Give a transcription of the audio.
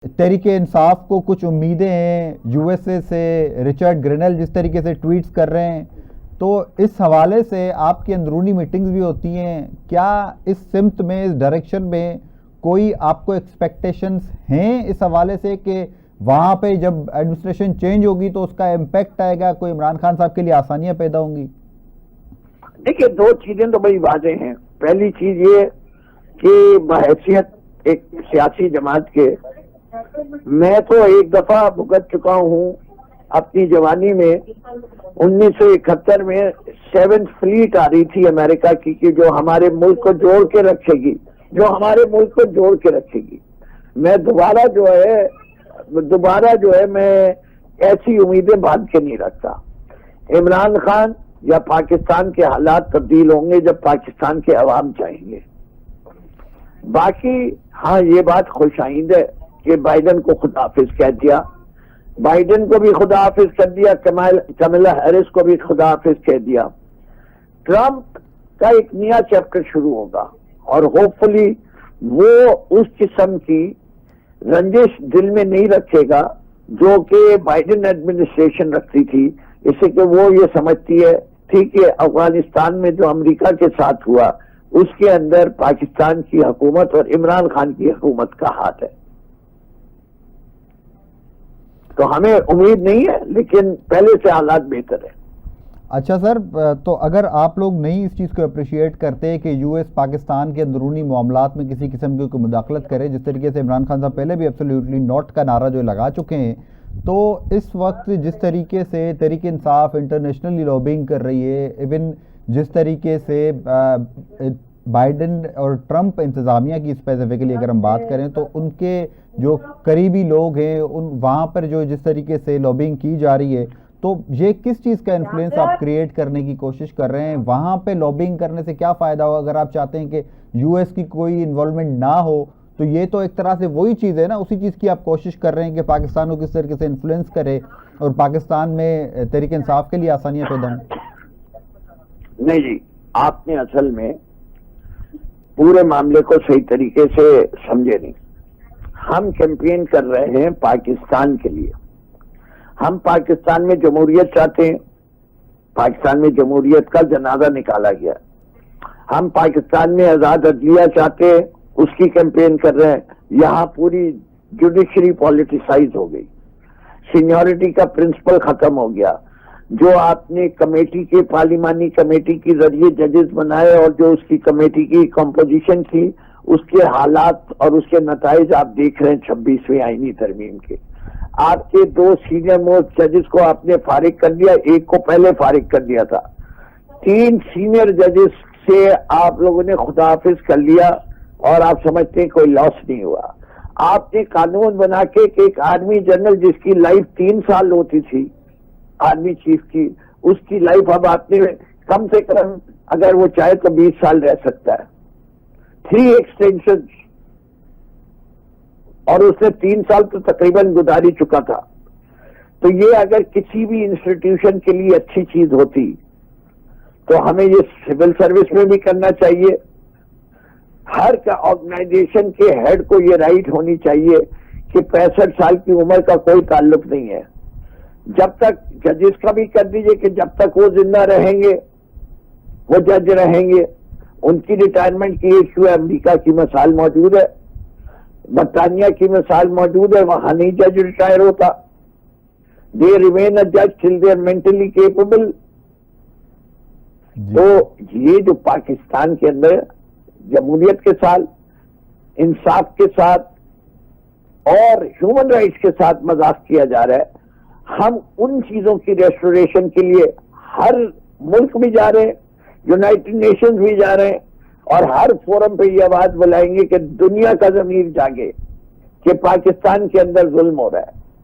تحریک انصاف کو کچھ امیدیں ہیں یو ایس اے سے، رچرڈ گرینل جس طریقے سے ٹویٹس کر رہے ہیں، تو اس حوالے سے آپ کی اندرونی میٹنگز بھی ہوتی ہیں، کیا اس سمت میں، اس ڈائریکشن میں کوئی آپ کو ایکسپیکٹیشنز ہیں اس حوالے سے کہ وہاں پہ جب ایڈمنسٹریشن چینج ہوگی تو اس کا امپیکٹ آئے گا، کوئی عمران خان صاحب کے لیے آسانیاں پیدا ہوں گی؟ دیکھیے، دو چیزیں تو بڑی واضح ہیں۔ پہلی چیز یہ کہ بحیثیت ایک سیاسی جماعت کے، میں تو ایک دفعہ بھگت چکا ہوں اپنی جوانی میں۔ 1971 میں 7th فلیٹ آ رہی تھی امریکہ کی، کہ جو ہمارے ملک کو جوڑ کے رکھے گی، میں دوبارہ جو ہے میں ایسی امیدیں باندھ کے نہیں رکھتا۔ عمران خان یا پاکستان کے حالات تبدیل ہوں گے جب پاکستان کے عوام چاہیں گے۔ باقی ہاں، یہ بات خوش آئند ہے کہ بائیڈن کو خدا حافظ کہہ دیا، بائیڈن کو بھی خدا حافظ کر دیا، کملا ہیرس کو بھی خدا حافظ کہہ دیا۔ ٹرمپ کا ایک نیا چیپٹر شروع ہوگا، اور ہوپ فلی وہ اس قسم کی رنجش دل میں نہیں رکھے گا جو کہ بائیڈن ایڈمنسٹریشن رکھتی تھی، اس سے کہ وہ یہ سمجھتی ہے ٹھیک ہے افغانستان میں جو امریکہ کے ساتھ ہوا اس کے اندر پاکستان کی حکومت اور عمران خان کی حکومت کا ہاتھ ہے۔ تو ہمیں امید نہیں ہے، لیکن پہلے سے حالات بہتر ہے۔ اچھا سر، تو اگر آپ لوگ نہیں اس چیز کو اپریشیٹ کرتے کہ یو ایس پاکستان کے اندرونی معاملات میں کسی قسم کی کوئی مداخلت کرے، جس طریقے سے عمران خان صاحب پہلے بھی ایبسلیوٹلی ناٹ کا نعرہ جو لگا چکے ہیں، تو اس وقت جس طریقے سے تحریک انصاف انٹرنیشنلی لابنگ کر رہی ہے، ایون جس طریقے سے بائیڈن اور ٹرمپ انتظامیہ کی اسپیسیفکلی اگر ہم بات کریں تو ان کے جو قریبی لوگ ہیں وہاں پر جو جس طریقے سے لابنگ کی جا رہی ہے، تو یہ کس چیز کا انفلوئنس آپ کریٹ کرنے کی کوشش کر رہے ہیں؟ وہاں پہ لابنگ کرنے سے کیا فائدہ ہوگا؟ اگر آپ چاہتے ہیں کہ یو ایس کی کوئی انوالومنٹ نہ ہو تو یہ تو ایک طرح سے وہی چیز ہے نا، اسی چیز کی آپ کوشش کر رہے ہیں کہ پاکستان کو کس طریقے سے انفلوئنس کرے اور پاکستان میں تحریک انصاف کے لیے آسانیاں پیدا ہوں۔ نہیں جی، آپ نے اصل میں پورے معاملے کو صحیح طریقے سے سمجھے نہیں۔ ہم کیمپین کر رہے ہیں پاکستان کے لیے، ہم پاکستان میں جمہوریت چاہتے ہیں، پاکستان میں جمہوریت کا جنازہ نکالا گیا، ہم پاکستان میں آزاد عدلیہ چاہتے ہیں، اس کی کیمپین کر رہے ہیں۔ یہاں پوری جوڈیشری پولیٹیسائز ہو گئی، سینیورٹی کا پرنسپل ختم ہو گیا۔ جو آپ نے کمیٹی کے پارلیمانی کمیٹی کے ذریعے ججز بنائے اور جو اس کی کمیٹی کی کمپوزیشن تھی، اس کے حالات اور اس کے نتائج آپ دیکھ رہے ہیں 26ویں آئینی ترمیم کے۔ آپ کے 2 سینئر موسٹ ججز کو آپ نے فارغ کر دیا، ایک کو پہلے فارغ کر دیا تھا۔ 3 سینئر ججز سے آپ لوگوں نے خدا حافظ کر لیا، اور آپ سمجھتے ہیں کوئی لاس نہیں ہوا۔ آپ نے قانون بنا کے کہ ایک آرمی جنرل جس کی لائف 3 سال ہوتی تھی آرمی چیف کی، اس کی لائف اب آپ نے کم سے کم اگر وہ چاہے تو 20 سال رہ سکتا ہے۔ 3 ایکسٹینشن، اور اس نے 3 سال تو تقریباً گزاری چکا تھا۔ تو یہ اگر کسی بھی انسٹیٹیوشن کے لیے اچھی چیز ہوتی تو ہمیں یہ سول سروس میں بھی کرنا چاہیے۔ ہر آرگنائزیشن کے ہیڈ کو یہ رائٹ ہونی چاہیے کہ 65 سال کی عمر کا کوئی تعلق نہیں ہے۔ جب تک ججز کا بھی کر دیجئے کہ جب تک وہ زندہ رہیں گے وہ جج رہیں گے، ان کی ریٹائرمنٹ کی ایشو ہے۔ امریکہ کی مثال موجود ہے، برطانیہ کی مثال موجود ہے، وہاں نہیں جج ریٹائر ہوتا، دے ریمین اے جج ٹل دے آر مینٹلی کیپیبل۔ تو یہ جو پاکستان کے اندر جمہوریت کے ساتھ، انصاف کے ساتھ اور ہیومن رائٹس کے ساتھ مذاق کیا جا رہا ہے، ہم ان چیزوں کی ریسٹوریشن کے لیے ہر ملک بھی جا رہے ہیں، یونائٹڈ نیشنز بھی جا رہے ہیں، اور ہر فورم پہ یہ آواز بلائیں گے کہ دنیا کا ضمیر جاگے کہ پاکستان کے اندر ظلم ہو رہا ہے۔